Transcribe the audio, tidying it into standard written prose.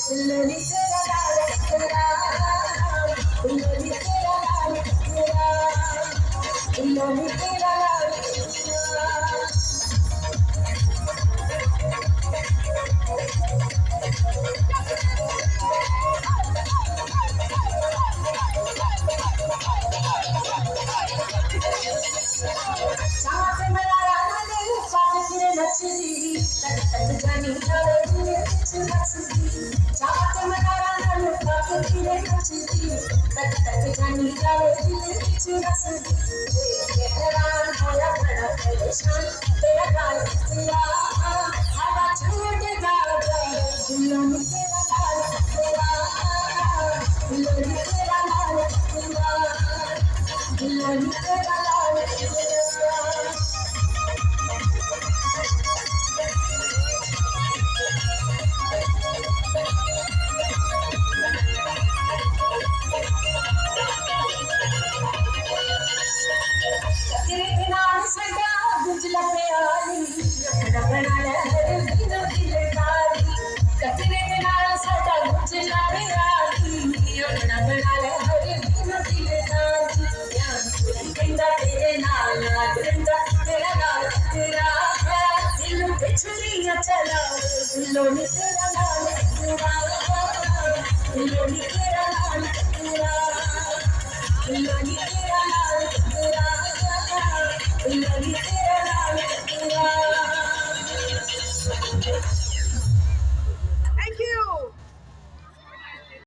दिल नी तेरा लाल तेरा दिल नी तेरा लाल तेरा दिल नी तेरा लाल तेरा चाहत मरारा नाले पाट फिरे नचदी तक तक जानी जावे दिल विच नचदी चाहत मरारा नाले पाट फिरे नचदी तक तक जानी जावे दिल विच नचदी हैरान होया बड़ा परेशान तेरा गाल तेरा हवा छूट जावे दिल में तेरा लाल तेरा दिल में तेरा लाल तेरा दिल में तेरा लाल तेरा तेरे नाल सदा गुजला प्यारी रखड़ा बना ले हर दिन दिलदारी कतरे नाल सदा गुजला प्यारी रखड़ा बना ले हर दिन दिलदारी यार कहंदा तेरे नाल कहंदा तेरा नाल तेरा दिल पे छुरियां चला दिलों ने तेरा